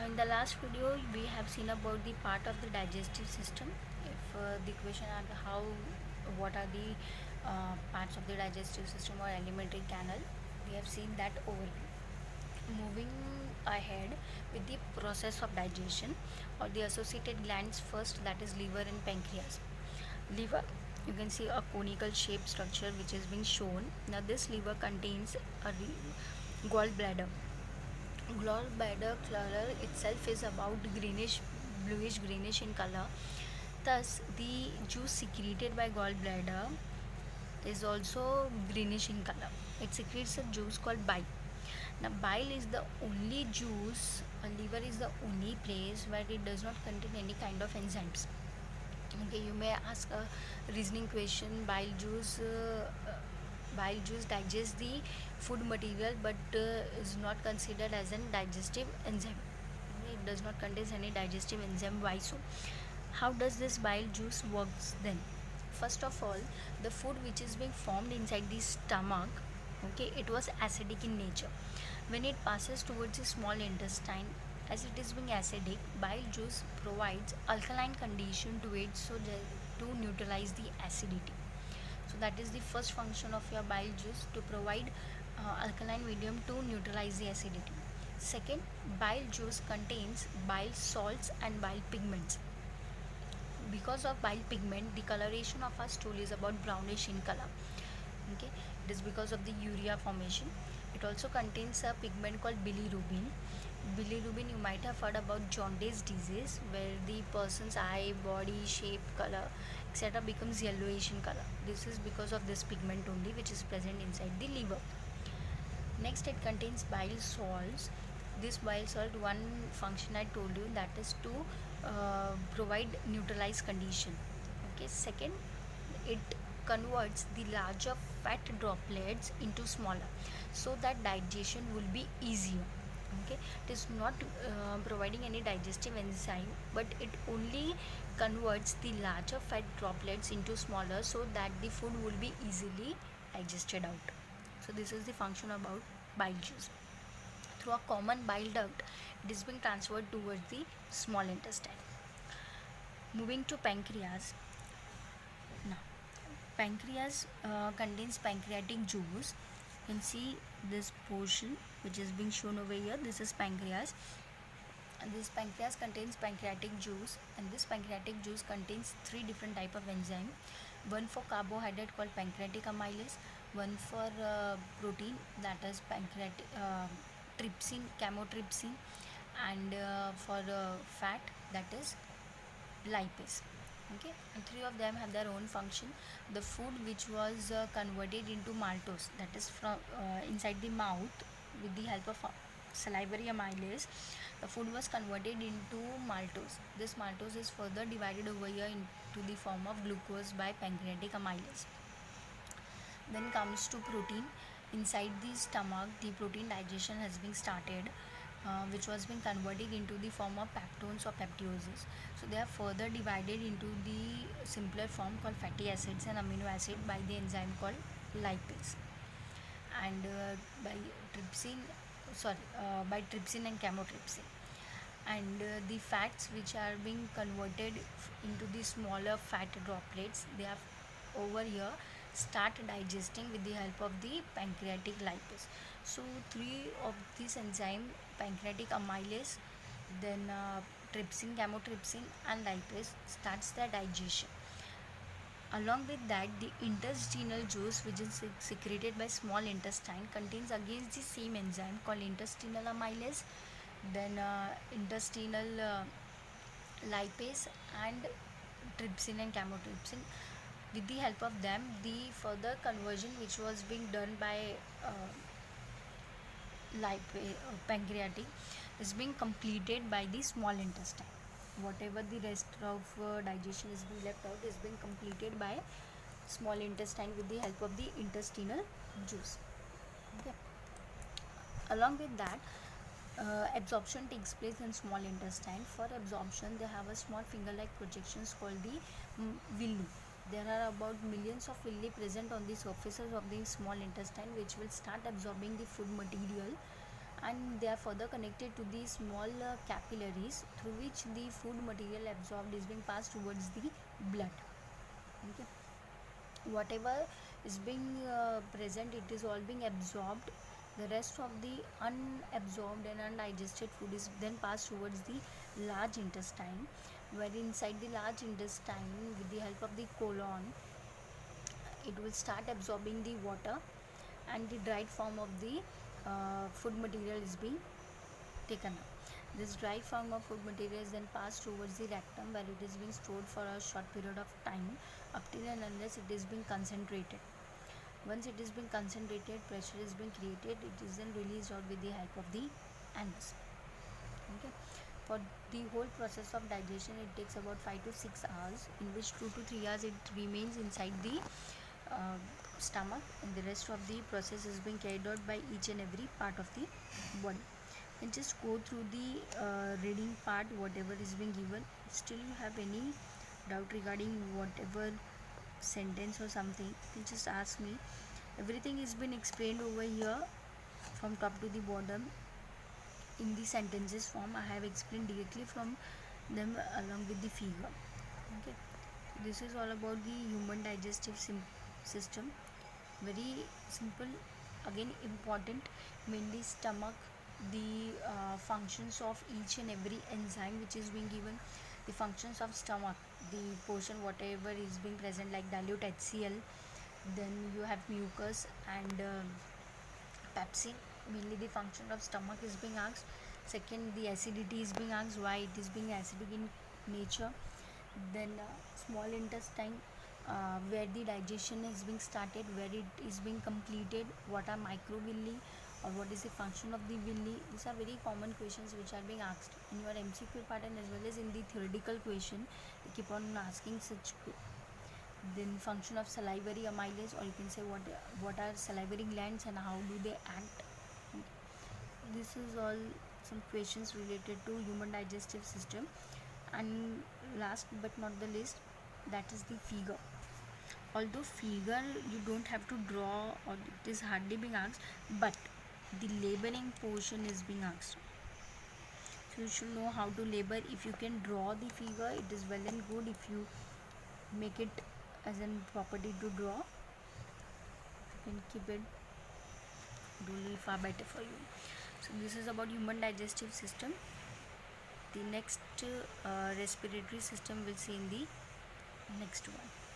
In the last video, we have seen about the part of the digestive system. If the question are how, what are the parts of the digestive system or alimentary canal, we have seen that overview. Moving ahead with the process of digestion or the associated glands first, that is liver and pancreas. Liver, you can see a conical shaped structure which is being shown. Now this liver contains a gallbladder. Gallbladder color itself is about greenish, bluish greenish in color. Thus, the juice secreted by gallbladder is also greenish in color. It secretes a juice called bile. Now, bile is the only juice, liver is the only place where it does not contain any kind of enzymes. Okay, you may ask a reasoning question. Bile juice digests the food material but is not considered as an digestive enzyme. Okay, it does not contain any digestive enzyme. Why so? How does this bile juice works then? First of all, the food which is being formed inside the stomach, okay, it was acidic in nature. When it passes towards the small intestine, as it is being acidic, bile juice provides alkaline condition to it so that to neutralize the acidity. So that is the first function of your bile juice, to provide alkaline medium to neutralize the acidity. Second, bile juice contains bile salts and bile pigments. Because of bile pigment, the coloration of our stool is about brownish in color. Okay, it is because of the urea formation. It also contains a pigment called bilirubin. Bilirubin, you might have heard about jaundice disease, where the person's eye, body shape, color, etc. becomes yellowish in color. This is because of this pigment only, which is present inside the liver. Next, it contains bile salts. This bile salt, one function I told you, that is to provide neutralized condition. Okay. Second, it converts the larger fat droplets into smaller, so that digestion will be easier. Okay, it is not providing any digestive enzyme, but it only converts the larger fat droplets into smaller, so that the food will be easily digested out. So this is the function about bile juice. Through a common bile duct, it is being transferred towards the small intestine. Moving to pancreas. Now, pancreas contains pancreatic juice. You can see this portion which is being shown over here. This is pancreas. And this pancreas contains pancreatic juice, and this pancreatic juice contains three different type of enzyme. One for carbohydrate called pancreatic amylase, one for protein, that is pancreatic trypsin, chymotrypsin, and for fat, that is lipase. Okay, and three of them have their own function. The food which was converted into maltose, that is from inside the mouth with the help of salivary amylase, the food was converted into maltose. This maltose is further divided over here into the form of glucose by pancreatic amylase. Then comes to protein. Inside the stomach, the protein digestion has been started, which was being converted into the form of peptones or peptidoses. So they are further divided into the simpler form called fatty acids and amino acid by the enzyme called lipase. And by trypsin and chymotrypsin. And the fats which are being converted into the smaller fat droplets, they are over here start digesting with the help of the pancreatic lipase. So three of these enzyme, pancreatic amylase, then trypsin, chymotrypsin, and lipase, starts the digestion. Along with that, the intestinal juice, which is secreted by small intestine, contains again the same enzyme called intestinal amylase, then intestinal lipase, and trypsin and chymotrypsin. With the help of them, the further conversion which was being done by pancreatic is being completed by the small intestine. Whatever the rest of digestion is being left out is being completed by small intestine with the help of the intestinal juice. Okay. Along with that, absorption takes place in small intestine. For absorption, they have a small finger-like projections called the villi. There are about millions of villi present on the surfaces of the small intestine, which will start absorbing the food material and they are further connected to the small capillaries through which the food material absorbed is being passed towards the blood. Okay, whatever is being present, it is all being absorbed. The rest of the unabsorbed and undigested food is then passed towards the large intestine, where inside the large intestine, with the help of the colon, it will start absorbing the water, and the dried form of the food material is being taken up. This dried form of food material is then passed towards the rectum, where it is being stored for a short period of time, up till and unless it is being concentrated. Once it is being concentrated, pressure is being created, it is then released out with the help of the anus. Okay, for the whole process of digestion, it takes about 5 to 6 hours, in which 2 to 3 hours it remains inside the uh, stomach, and the rest of the process is being carried out by each and every part of the body. And just go through the reading part, whatever is being given. Still you have any doubt regarding whatever sentence or something, you can just ask me. Everything is been explained over here from top to the bottom in the sentences form. I have explained directly from them along with the figure. Okay, this is all about the human digestive system. Very simple, again important, mainly stomach, the functions of each and every enzyme which is being given, the functions of stomach, the portion whatever is being present like dilute HCl, then you have mucus and pepsin. Mainly the function of stomach is being asked. Second, the acidity is being asked, why it is being acidic in nature. Then small intestine, where the digestion is being started, where it is being completed, what are microvilli, or what is the function of the villi. These are very common questions which are being asked in your MCQ pattern as well as in the theoretical question. They keep on asking such. Then function of salivary amylase, or you can say what are salivary glands and how do they act. This is all some questions related to human digestive system. And last but not the least, that is the figure. Although figure you don't have to draw, or it is hardly being asked, but the labeling portion is being asked. So you should know how to label. If you can draw the figure, it is well and good. If you make it as a property to draw, you can keep it, it will be far better for you. So this is about human digestive system. The next respiratory system we'll see in the next one.